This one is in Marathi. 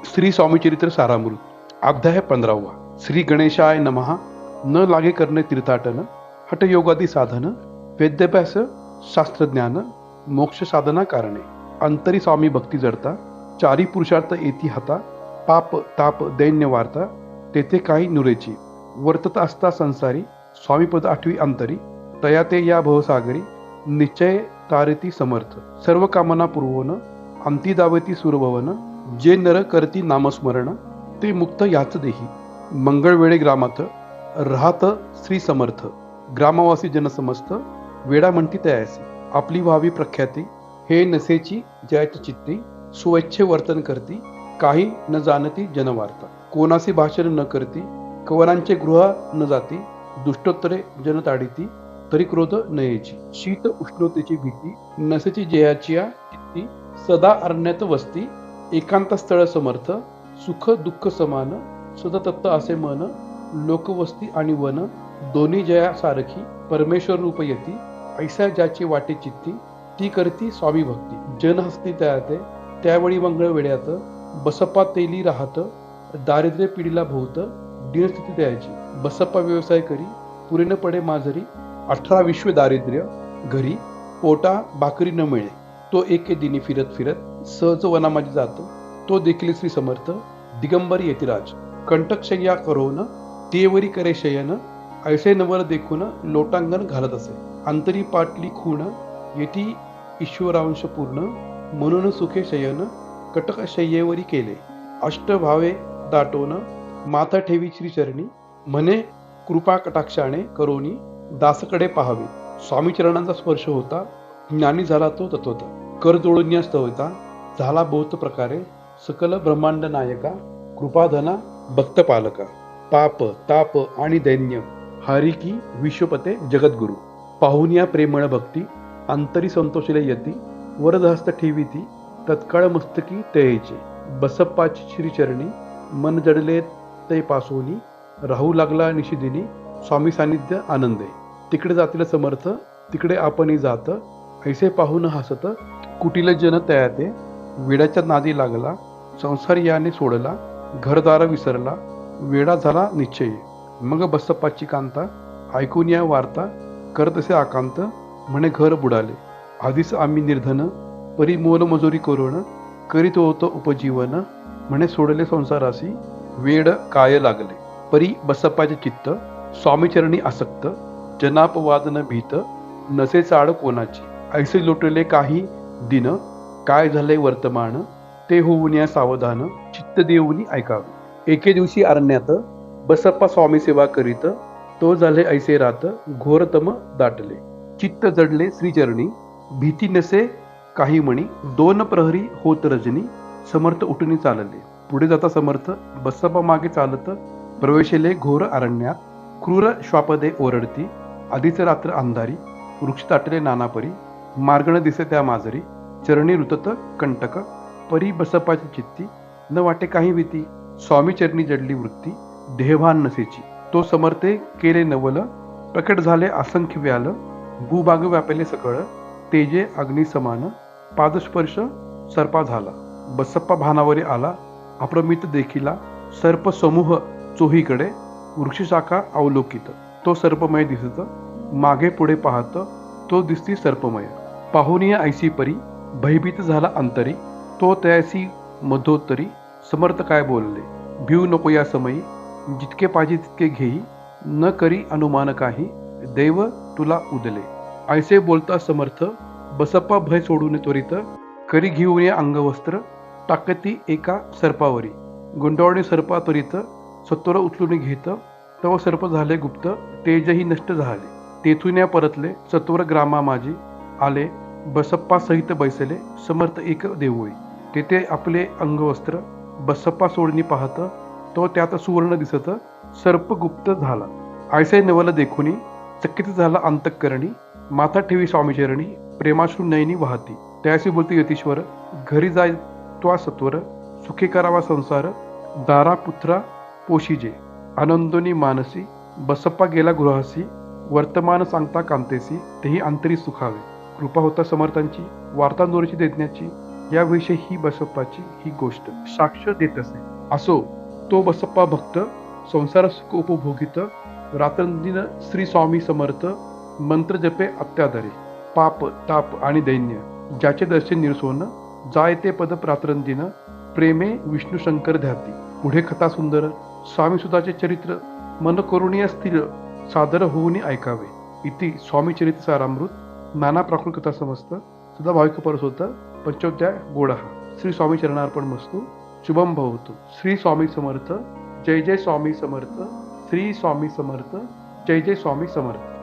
श्री स्वामीचरित्र सारामृत अध्याय 15वा. श्री गणेशाय नमः. न लागे करणे तीर्थाटन, हठयोगादी साधन, वेद्याभ्यास शास्त्रज्ञान, मोक्ष साधना कारणे. अंतरी स्वामी भक्ती जडता, चारी पुरुषार्थ येती हाता, पाप ताप दैन्य वार्ता, तेथे काही नुरेची. वर्तत असता संसारी, स्वामीपद आठवी अंतरी, तया ते या भवसागरी, निश्चय तारती समर्थ. सर्व कामना पुरवण, अंती दावती सुरभवन, जे नर करती नामस्मरण, ते मुक्त याच देही. मंगळवेळे ग्रामात राहत श्री समर्थ, ग्रामवासी जनसमस्त, वेडा म्हणती तयासी. आपली व्हावी प्रख्याती, हे नसेची जयाच्या चित्ती, स्वच्छे वर्तन करती, काही न जाणती जनवार्ता. कोणासी भाषण न करती, कवरांचे गृह न जाती, दुष्टोत्तरे जन ताडिती, तरी क्रोध नयेची. शीत उष्णतेची भीती, नसेची जयाची चित्ती, सदा अरण्यात वस्ती, एकांत स्थळ समर्थ, सुख दुःख समान, सदतत्त असे मन, लोकवस्ती आणि वन, दोन्ही जया सारखी, परमेश्वर रूप येती, ऐसा ज्याची वाटे चित्ती, ती करती स्वामी भक्ती. जन हस्ती त्याते, त्यावेळी मंगळ वेड्यात, बसप्पा तेली राहत, दारिद्र्य पिढीला भोवत, दीनस्थिती द्यायची. बसप्पा व्यवसाय करी, पुरे न पडे माजरी, 18 विश्व दारिद्र्य घरी, पोटा भाकरी न मिळे. तो एके दिनी फिरत फिरत, सहज वनामाजी जातो, तो देखील श्री समर्थ, दिगंबर येतिराज. कंटक शय्या करोन, तेवरी करे शयन, ऐसे नवर देखून लोटांगण घालत असे. अंतरी पाटली खूण, येती ईश्वरांश पूर्ण, म्हणून सुखे शयन, कटक शय्येवरी केले. अष्टभावे दाटोन, माथा ठेवी श्रीचरणी, म्हणे कृपा कटाक्षाने करोनी, दासकडे पाहावे. स्वामी चरणांचा स्पर्श होता, ज्ञानी झाला तो तत्वता. कर जोडून स्तवता, झाला बहुत प्रकारे, सकल ब्रह्मांड नायका, कृपाधना भक्त पालका. पाप ताप आणि दैन्य हरी की विश्वपते जगद्गुरु. पाहुन या प्रेमळ भक्ती, अंतरी संतोषले यती, वरदहस्त ठेवी ती, तत्काळ मस्तकी तयेचे. बसप्पाची श्रीचरणी, मन जडले ते पासोनी, राहू लागला निशिदिनी, स्वामी सानिध्य आनंदे. तिकडे जातील समर्थ, तिकडे आपणही जात, ऐसे पाहून हसत, कुटील जन तयाते, वेडाच्या नादी लागला, संसार याने सोडला, घरदार विसरला, वेडा झाला निश्चय. मग बसप्पाची कांता, ऐकून या वार्ता, करत असे आकांत, म्हणे घर बुडाले. आधीच आम्ही निर्धन, परी मोल मजुरी करून, करीत होतो उपजीवन, म्हणे सोडले संसारासी, वेड काय लागले. परी बसप्पाचे चित्त, स्वामीचरणी आसक्त, जनापवाद न भीत, नसे चाड कोणाची. ऐसे लोटले काही दिन, काय झाले वर्तमान, ते होऊन या सावधान, चित्त देऊनी ऐकावे. एके दिवशी अरण्यात, बसप्पा स्वामी सेवा करीत, तो झाले ऐसे रात, घोरतम दाटले. चित्त जडले श्रीचरणी, भीती नसे काही म्हणी, 2 प्रहरी होत रजनी, समर्थ उठून चालले. पुढे जाता समर्थ, बसप्पा मागे चालत, प्रवेशले घोर अरण्यात, क्रूर श्वापदे ओरडती, आधीच रात्र अंधारी, वृक्ष ताटले नानापरी, मार्ग न दिसे त्या माजरी, चरणी रुतत कंटक, परी बसप्पाची चित्ती, न वाटे काही भीती, स्वामी चरणी जडली वृत्ती, देहभान नसेची. तो समर्थे केले नवल, प्रकट झाले असंख्य व्याल, भूभाग व्यापले सकळ, तेजे अग्नी समान, पादस्पर्श सर्पा झाला. बसप्पा भानावरी आला, अप्रमित देखिला, सर्प समूह चोहीकडे, वृक्षशाखा अवलोकित, तो सर्पमय दिसत, मागे पुढे पाहत, तो दिसती सर्पमय. पाहुनिया ऐसी परी, भयभीत झाला अंतरी, तो तयासी मधोत्तरी, समर्थ काय बोलले. भिऊ नको या समयी, जितके पाहिजे तितके घेई, न करी अनुमान काही, दैव तुला उदले. ऐसे बोलता समर्थ, बसप्पा भय सोडून त्वरित, करी घेऊन या अंगवस्त्र, टाकती एका सर्पावरी. गुंडावणे सर्पा त्वरित, सत्वर उचलून घेत, तव सर्प झाले गुप्त, तेजही नष्ट झाले. तेथून या परतले, सत्वर ग्रामा माझी आले, बसप्पा सहित बैसले, समर्थ एक देवळी. तेथे आपले अंगवस्त्र, बसप्पा सोडणी पाहत, तो त्यात सुवर्ण दिसत, सर्प गुप्त झाला. ऐसे नवल देखुनी, चकित झाला अंतःकरणी, माथा ठेवी स्वामीचरणी, प्रेमाश्रू नयनी वाहती. त्याशी बोलते यतीश्वर, घरी जाय त्वा सत्वर, सुखी करावा संसार, दारा पुत्रा पोशिजे, आनंदोनी मानसी. बसप्पा गेला गृहासी, वर्तमान सांगता कांतेसी, तेही अंतरी सुखावे. कृपा होता समर्थांची, वार्ता दोरीची देण्याची, याविषयी ही बसप्पाची ही गोष्ट साक्ष देत असे. असो तो बसप्पा भक्त संसार सुख उपभोगित रात्रंदिन श्री स्वामी समर्थ मंत्र जपे अत्यादरे पाप ताप आणि दैन्य ज्याचे दर्शन निरसोन जाय ते पद रात्रंदिन प्रेमे विष्णू शंकर ध्याती. पुढे कथा सुंदर स्वामी सुताचे चरित्र मन करुणीय स्थिर सादर होऊन ऐकावे. इति स्वामी चरित्र सारामृत नाना प्राकृत कथा समस्त सदा भाविक परसोत पंचोध्याय गोडा. श्री स्वामी चरणार्पण मस्तु. शुभम भवतु. श्री स्वामी समर्थ. जय जय स्वामी समर्थ. श्री स्वामी समर्थ. जय जय स्वामी समर्थ.